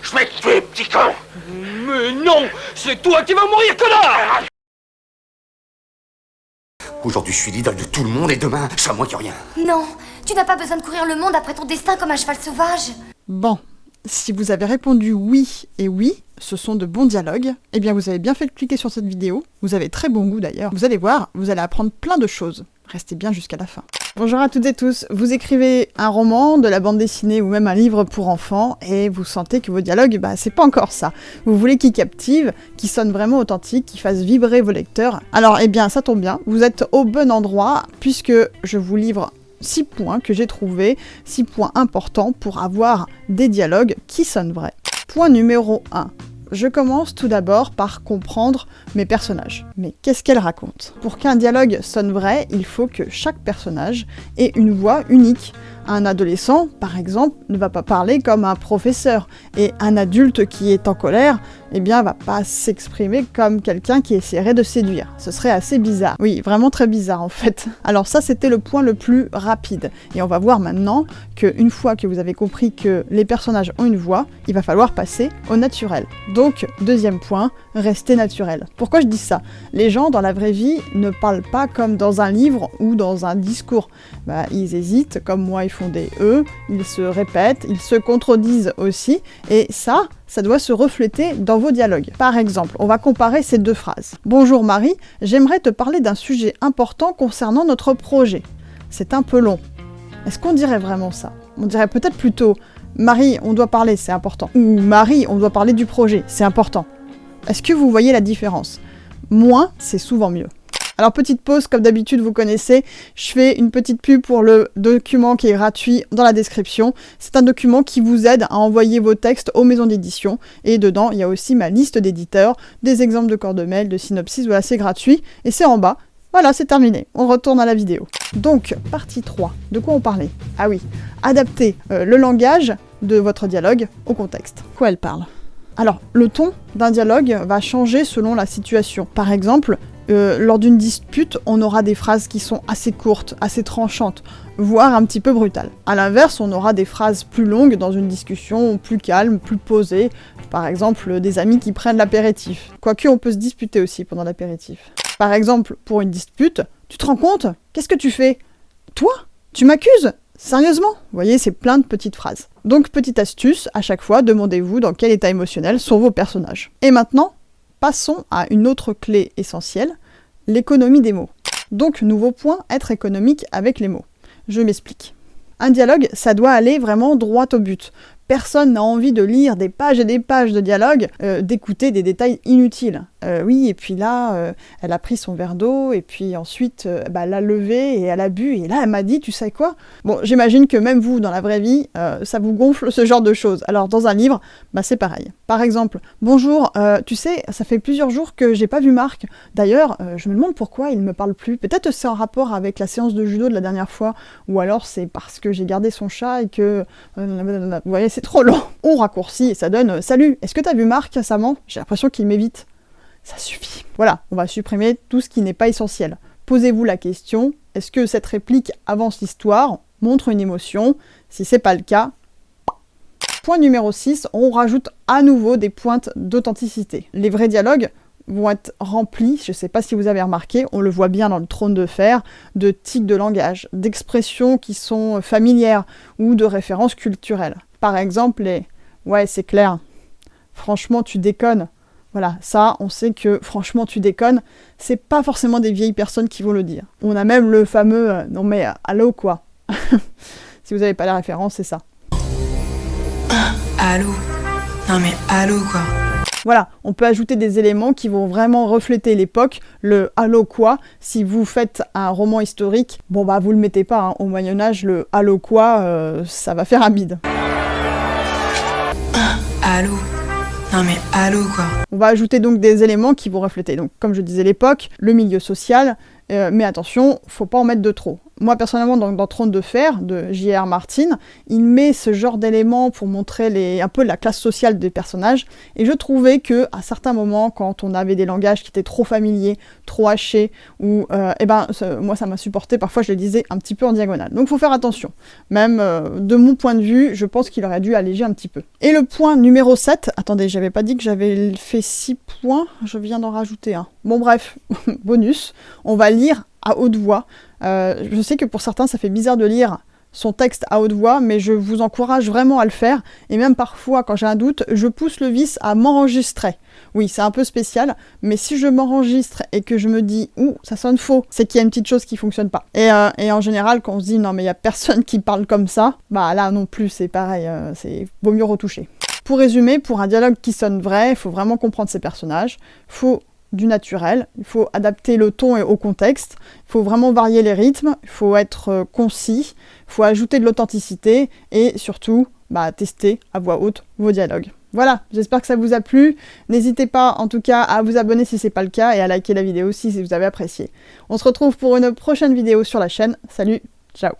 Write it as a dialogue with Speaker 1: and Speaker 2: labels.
Speaker 1: Je vais te tuer, petit con!
Speaker 2: Mais non! C'est toi qui vas mourir, connard!
Speaker 1: Aujourd'hui, je suis l'idole de tout le monde et demain, c'est à moi qui rien.
Speaker 3: Non, tu n'as pas besoin de courir le monde après ton destin comme un cheval sauvage.
Speaker 4: Bon, si vous avez répondu oui et oui, ce sont de bons dialogues, eh bien vous avez bien fait de cliquer sur cette vidéo, vous avez très bon goût d'ailleurs. Vous allez voir, vous allez apprendre plein de choses. Restez bien jusqu'à la fin. Bonjour à toutes et tous, vous écrivez un roman, de la bande dessinée ou même un livre pour enfants et vous sentez que vos dialogues, c'est pas encore ça. Vous voulez qu'ils captivent, qu'ils sonnent vraiment authentiques, qu'ils fassent vibrer vos lecteurs. Alors eh bien ça tombe bien, vous êtes au bon endroit puisque je vous livre 6 points que j'ai trouvés, 6 points importants pour avoir des dialogues qui sonnent vrais. Point numéro 1. Je commence tout d'abord par comprendre mes personnages. Mais qu'est-ce qu'elles racontent? Pour qu'un dialogue sonne vrai, il faut que chaque personnage ait une voix unique. Un adolescent, par exemple, ne va pas parler comme un professeur, et un adulte qui est en colère, va pas s'exprimer comme quelqu'un qui essaierait de séduire. Ce serait assez bizarre. Oui, vraiment très bizarre en fait. Alors ça, c'était le point le plus rapide. Et on va voir maintenant qu'une fois que vous avez compris que les personnages ont une voix, il va falloir passer au naturel. Donc, deuxième point, rester naturel. Pourquoi je dis ça? Les gens dans la vraie vie ne parlent pas comme dans un livre ou dans un discours. Ils hésitent, comme moi ils font des E, ils se répètent, ils se contredisent aussi, et ça doit se refléter dans vos dialogues. Par exemple, on va comparer ces deux phrases. Bonjour Marie, j'aimerais te parler d'un sujet important concernant notre projet. C'est un peu long. Est-ce qu'on dirait vraiment ça? On dirait peut-être plutôt Marie, on doit parler, c'est important. Ou Marie, on doit parler du projet, c'est important. Est-ce que vous voyez la différence? Moins, c'est souvent mieux. Alors petite pause, comme d'habitude vous connaissez, je fais une petite pub pour le document qui est gratuit dans la description. C'est un document qui vous aide à envoyer vos textes aux maisons d'édition et dedans il y a aussi ma liste d'éditeurs, des exemples de corps de mail, de synopsis, voilà c'est gratuit et c'est en bas. Voilà, c'est terminé, on retourne à la vidéo. Donc, partie 3, de quoi on parlait? Ah oui, adapter le langage de votre dialogue au contexte. Quoi elle parle? Alors, le ton d'un dialogue va changer selon la situation. Par exemple, lors d'une dispute, on aura des phrases qui sont assez courtes, assez tranchantes, voire un petit peu brutales. A l'inverse, on aura des phrases plus longues dans une discussion, plus calme, plus posée. Par exemple, des amis qui prennent l'apéritif. Quoique, on peut se disputer aussi pendant l'apéritif. Par exemple, pour une dispute, tu te rends compte? Qu'est-ce que tu fais? Toi? Tu m'accuses? Sérieusement? Vous voyez, c'est plein de petites phrases. Donc, petite astuce, à chaque fois, demandez-vous dans quel état émotionnel sont vos personnages. Et maintenant, passons à une autre clé essentielle, l'économie des mots. Donc, nouveau point, être économique avec les mots. Je m'explique. Un dialogue, ça doit aller vraiment droit au but. Personne n'a envie de lire des pages et des pages de dialogue, d'écouter des détails inutiles. Oui, et puis là, elle a pris son verre d'eau, et puis ensuite, elle l'a levé, et elle a bu, et là, elle m'a dit, tu sais quoi? Bon, j'imagine que même vous, dans la vraie vie, ça vous gonfle ce genre de choses. Alors, dans un livre, c'est pareil. Par exemple, bonjour, tu sais, ça fait plusieurs jours que j'ai pas vu Marc. D'ailleurs, je me demande pourquoi il me parle plus. Peut-être c'est en rapport avec la séance de judo de la dernière fois, ou alors c'est parce que j'ai gardé son chat et que... vous voyez, c'est trop long. On raccourcit et ça donne « Salut, est-ce que t'as vu Marc récemment? J'ai l'impression qu'il m'évite. » Ça suffit. Voilà, on va supprimer tout ce qui n'est pas essentiel. Posez-vous la question, est-ce que cette réplique avance l'histoire, montre une émotion? Si c'est pas le cas... Point numéro 6, on rajoute à nouveau des pointes d'authenticité. Les vrais dialogues vont être remplis, je ne sais pas si vous avez remarqué, on le voit bien dans le Trône de Fer, de tics de langage, d'expressions qui sont familières ou de références culturelles. Par exemple, les « ouais, c'est clair, franchement, tu déconnes ». Voilà, ça, on sait que « franchement, tu déconnes », c'est pas forcément des vieilles personnes qui vont le dire. On a même le fameux « non mais, allô quoi ». Si vous n'avez pas la référence, c'est ça.
Speaker 5: Allô? Non mais allô quoi?
Speaker 4: Voilà, on peut ajouter des éléments qui vont vraiment refléter l'époque, le « allô quoi ». Si vous faites un roman historique, vous le mettez pas, hein. Au Moyen-Âge, le « allô quoi », ça va faire un bide.
Speaker 5: Allô? Non mais allô quoi?
Speaker 4: On va ajouter donc des éléments qui vont refléter, donc comme je disais l'époque, le milieu social, mais attention, faut pas en mettre de trop. moi personnellement dans Trône de Fer de J.R. Martin, il met ce genre d'éléments pour montrer un peu la classe sociale des personnages, et je trouvais que à certains moments, quand on avait des langages qui étaient trop familiers, trop hachés, ou moi ça m'a supporté, parfois je les lisais un petit peu en diagonale. Donc faut faire attention. Même de mon point de vue, je pense qu'il aurait dû alléger un petit peu. Et le point numéro 7, attendez, j'avais pas dit que j'avais fait 6 points, je viens d'en rajouter un. Bon bref, bonus, on va lire à haute voix. Je sais que pour certains ça fait bizarre de lire son texte à haute voix, mais je vous encourage vraiment à le faire, et même parfois quand j'ai un doute, je pousse le vice à m'enregistrer. Oui, c'est un peu spécial, mais si je m'enregistre et que je me dis « Ouh, ça sonne faux », c'est qu'il y a une petite chose qui fonctionne pas. Et en général, quand on se dit « Non mais il y a personne qui parle comme ça », bah là non plus, c'est pareil, vaut mieux retoucher. Pour résumer, pour un dialogue qui sonne vrai, il faut vraiment comprendre ses personnages, faut du naturel, il faut adapter le ton au contexte, il faut vraiment varier les rythmes, il faut être concis, il faut ajouter de l'authenticité et surtout tester à voix haute vos dialogues. Voilà, j'espère que ça vous a plu. N'hésitez pas en tout cas à vous abonner si c'est pas le cas et à liker la vidéo si vous avez apprécié. On se retrouve pour une prochaine vidéo sur la chaîne. Salut!